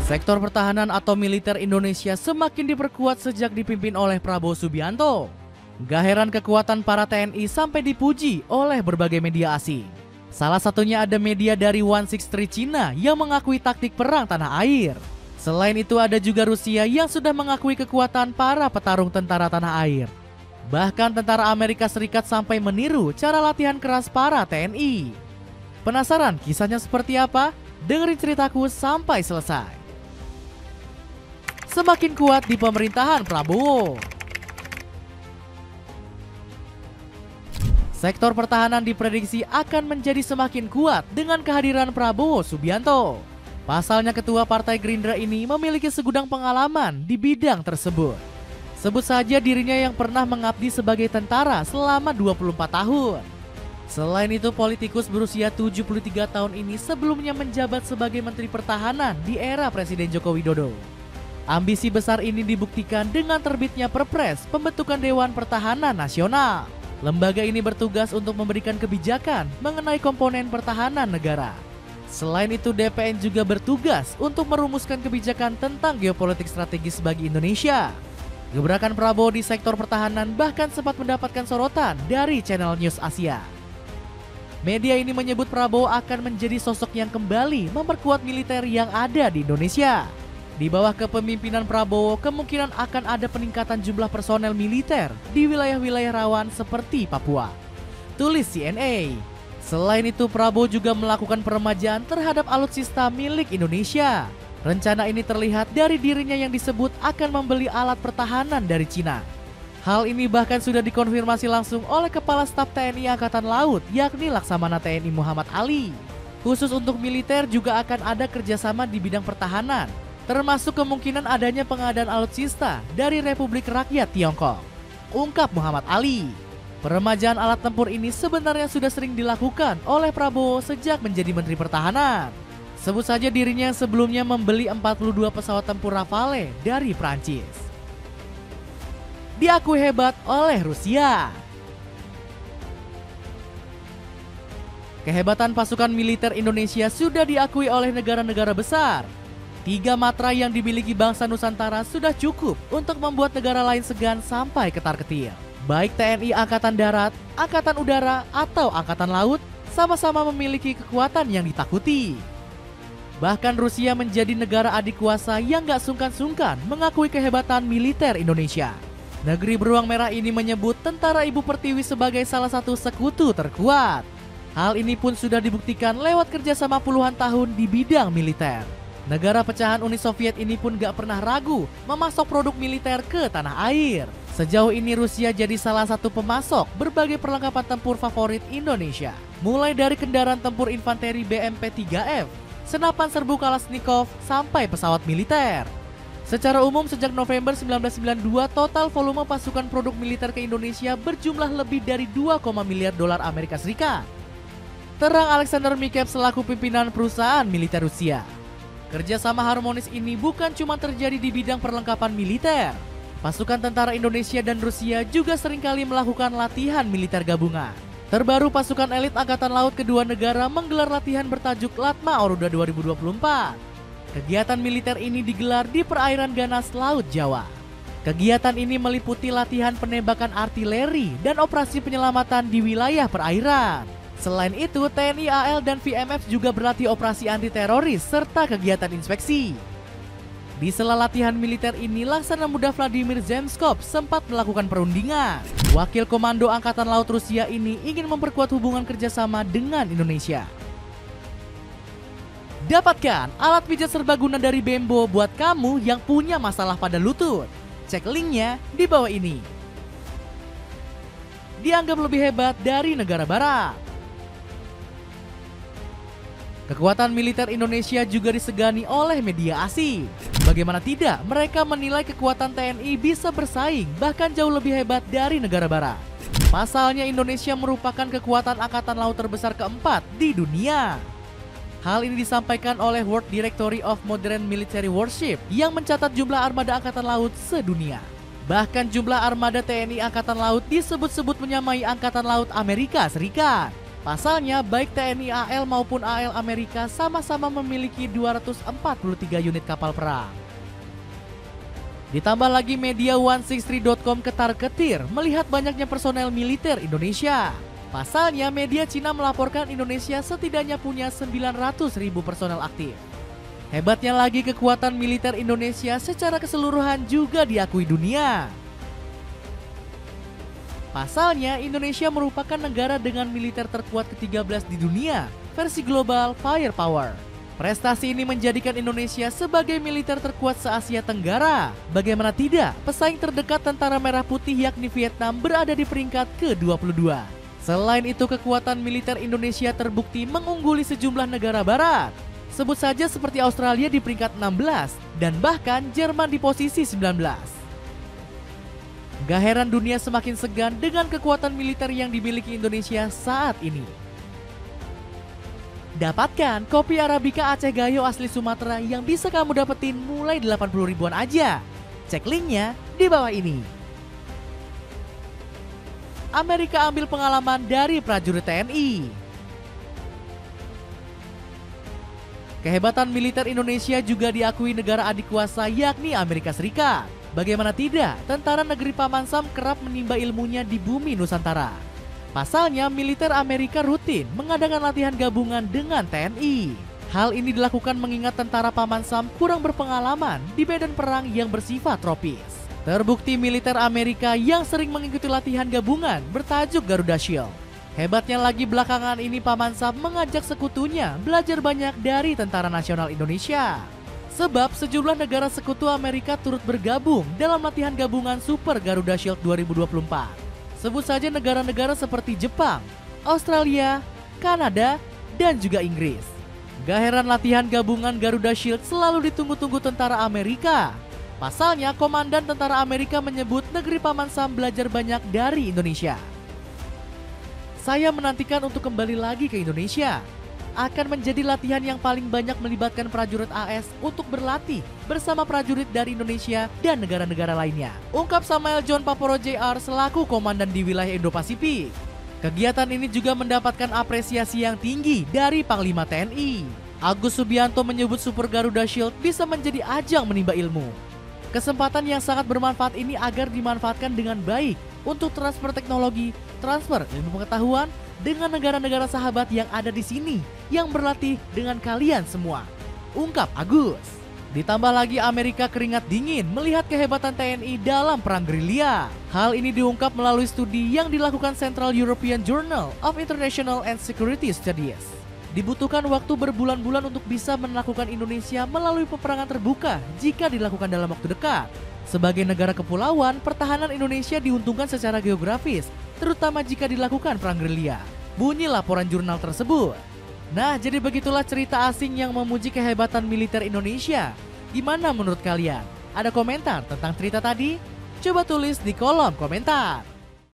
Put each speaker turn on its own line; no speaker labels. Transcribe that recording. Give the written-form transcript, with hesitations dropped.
Sektor pertahanan atau militer Indonesia semakin diperkuat sejak dipimpin oleh Prabowo Subianto. Gak heran kekuatan para TNI sampai dipuji oleh berbagai media asing. Salah satunya ada media dari 163 Cina yang mengakui taktik perang tanah air. Selain itu ada juga Rusia yang sudah mengakui kekuatan para petarung tentara tanah air. Bahkan tentara Amerika Serikat sampai meniru cara latihan keras para TNI. Penasaran kisahnya seperti apa? Dengerin ceritaku sampai selesai. Semakin kuat di pemerintahan Prabowo. Sektor pertahanan diprediksi akan menjadi semakin kuat dengan kehadiran Prabowo Subianto. Pasalnya ketua Partai Gerindra ini memiliki segudang pengalaman di bidang tersebut. Sebut saja dirinya yang pernah mengabdi sebagai tentara selama 24 tahun. Selain itu, politikus berusia 73 tahun ini sebelumnya menjabat sebagai Menteri Pertahanan di era Presiden Joko Widodo. Ambisi besar ini dibuktikan dengan terbitnya Perpres Pembentukan Dewan Pertahanan Nasional. Lembaga ini bertugas untuk memberikan kebijakan mengenai komponen pertahanan negara. Selain itu, DPN juga bertugas untuk merumuskan kebijakan tentang geopolitik strategis bagi Indonesia. Gebrakan Prabowo di sektor pertahanan bahkan sempat mendapatkan sorotan dari Channel News Asia. Media ini menyebut Prabowo akan menjadi sosok yang kembali memperkuat militer yang ada di Indonesia. Di bawah kepemimpinan Prabowo, kemungkinan akan ada peningkatan jumlah personel militer di wilayah-wilayah rawan seperti Papua. Tulis CNA. Selain itu, Prabowo juga melakukan peremajaan terhadap alutsista milik Indonesia. Rencana ini terlihat dari dirinya yang disebut akan membeli alat pertahanan dari Cina. Hal ini bahkan sudah dikonfirmasi langsung oleh Kepala Staf TNI Angkatan Laut, yakni Laksamana TNI Muhammad Ali. Khusus untuk militer juga akan ada kerjasama di bidang pertahanan, termasuk kemungkinan adanya pengadaan alutsista dari Republik Rakyat Tiongkok, ungkap Muhammad Ali. Peremajaan alat tempur ini sebenarnya sudah sering dilakukan oleh Prabowo sejak menjadi Menteri Pertahanan. Sebut saja dirinya sebelumnya membeli 42 pesawat tempur Rafale dari Prancis. Diakui hebat oleh Rusia. Kehebatan pasukan militer Indonesia sudah diakui oleh negara-negara besar. 3 matra yang dimiliki bangsa Nusantara sudah cukup untuk membuat negara lain segan sampai ketar-ketir. Baik TNI Angkatan Darat, Angkatan Udara, atau Angkatan Laut sama-sama memiliki kekuatan yang ditakuti. Bahkan Rusia menjadi negara adik kuasa yang gak sungkan-sungkan mengakui kehebatan militer Indonesia. Negeri beruang merah ini menyebut tentara Ibu Pertiwi sebagai salah satu sekutu terkuat. Hal ini pun sudah dibuktikan lewat kerjasama puluhan tahun di bidang militer. Negara pecahan Uni Soviet ini pun gak pernah ragu memasok produk militer ke tanah air. Sejauh ini Rusia jadi salah satu pemasok berbagai perlengkapan tempur favorit Indonesia. Mulai dari kendaraan tempur infanteri BMP-3F, senapan serbu Kalashnikov, sampai pesawat militer. Secara umum sejak November 1992 total volume pasukan produk militer ke Indonesia berjumlah lebih dari 2, miliar dolar Amerika Serikat. Terang Alexander Mikev selaku pimpinan perusahaan militer Rusia. Kerjasama harmonis ini bukan cuma terjadi di bidang perlengkapan militer. Pasukan tentara Indonesia dan Rusia juga seringkali melakukan latihan militer gabungan. Terbaru pasukan elit Angkatan Laut kedua negara menggelar latihan bertajuk Latma Oruda 2024. Kegiatan militer ini digelar di perairan ganas Laut Jawa. Kegiatan ini meliputi latihan penembakan artileri dan operasi penyelamatan di wilayah perairan. Selain itu, TNI AL dan VMF juga berlatih operasi anti-teroris serta kegiatan inspeksi. Di sela latihan militer ini, Laksana Muda Vladimir Zemskov sempat melakukan perundingan. Wakil Komando Angkatan Laut Rusia ini ingin memperkuat hubungan kerjasama dengan Indonesia. Dapatkan alat pijat serbaguna dari Bembo buat kamu yang punya masalah pada lutut. Cek linknya di bawah ini. Dianggap lebih hebat dari negara barat. Kekuatan militer Indonesia juga disegani oleh media asing. Bagaimana tidak, mereka menilai kekuatan TNI bisa bersaing bahkan jauh lebih hebat dari negara barat. Pasalnya Indonesia merupakan kekuatan angkatan laut terbesar keempat di dunia. Hal ini disampaikan oleh World Directory of Modern Military Warship yang mencatat jumlah armada angkatan laut sedunia. Bahkan jumlah armada TNI Angkatan Laut disebut-sebut menyamai Angkatan Laut Amerika Serikat. Pasalnya, baik TNI AL maupun AL Amerika sama-sama memiliki 243 unit kapal perang. Ditambah lagi media 163.com ketar-ketir melihat banyaknya personel militer Indonesia. Pasalnya, media Cina melaporkan Indonesia setidaknya punya 900.000 personel aktif. Hebatnya lagi, kekuatan militer Indonesia secara keseluruhan juga diakui dunia. Pasalnya, Indonesia merupakan negara dengan militer terkuat ke-13 di dunia, versi global firepower. Prestasi ini menjadikan Indonesia sebagai militer terkuat se-Asia Tenggara. Bagaimana tidak, pesaing terdekat tentara merah putih yakni Vietnam berada di peringkat ke-22. Selain itu, kekuatan militer Indonesia terbukti mengungguli sejumlah negara barat. Sebut saja seperti Australia di peringkat 16 dan bahkan Jerman di posisi 19. Gak heran dunia semakin segan dengan kekuatan militer yang dimiliki Indonesia saat ini. Dapatkan kopi Arabica Aceh Gayo asli Sumatera yang bisa kamu dapetin mulai 80 ribuan aja. Cek linknya di bawah ini. Amerika ambil pengalaman dari prajurit TNI. Kehebatan militer Indonesia juga diakui negara adik kuasa yakni Amerika Serikat. Bagaimana tidak, tentara negeri Paman Sam kerap menimba ilmunya di bumi Nusantara. Pasalnya, militer Amerika rutin mengadakan latihan gabungan dengan TNI. Hal ini dilakukan mengingat tentara Paman Sam kurang berpengalaman di medan perang yang bersifat tropis. Terbukti militer Amerika yang sering mengikuti latihan gabungan bertajuk Garuda Shield. Hebatnya lagi, belakangan ini Paman Sam mengajak sekutunya belajar banyak dari Tentara Nasional Indonesia. Sebab sejumlah negara sekutu Amerika turut bergabung dalam latihan gabungan Super Garuda Shield 2024. Sebut saja negara-negara seperti Jepang, Australia, Kanada, dan juga Inggris. Gak heran latihan gabungan Garuda Shield selalu ditunggu-tunggu tentara Amerika. Pasalnya, Komandan Tentara Amerika menyebut negeri Paman Sam belajar banyak dari Indonesia. Saya menantikan untuk kembali lagi ke Indonesia. Akan menjadi latihan yang paling banyak melibatkan prajurit AS untuk berlatih bersama prajurit dari Indonesia dan negara-negara lainnya. Ungkap Samuel John Paporo JR selaku komandan di wilayah Indo-Pasifik. Kegiatan ini juga mendapatkan apresiasi yang tinggi dari Panglima TNI. Agus Subianto menyebut Super Garuda Shield bisa menjadi ajang menimba ilmu. Kesempatan yang sangat bermanfaat ini agar dimanfaatkan dengan baik untuk transfer teknologi, transfer ilmu pengetahuan dengan negara-negara sahabat yang ada di sini yang berlatih dengan kalian semua. Ungkap Agus. Ditambah lagi Amerika keringat dingin melihat kehebatan TNI dalam perang gerilya. Hal ini diungkap melalui studi yang dilakukan Central European Journal of International and Security Studies. Dibutuhkan waktu berbulan-bulan untuk bisa menaklukkan Indonesia melalui peperangan terbuka jika dilakukan dalam waktu dekat. Sebagai negara kepulauan, pertahanan Indonesia diuntungkan secara geografis, terutama jika dilakukan perang gerilya. Bunyi laporan jurnal tersebut. Nah, jadi begitulah cerita asing yang memuji kehebatan militer Indonesia. Gimana menurut kalian? Ada komentar tentang cerita tadi? Coba tulis di kolom komentar.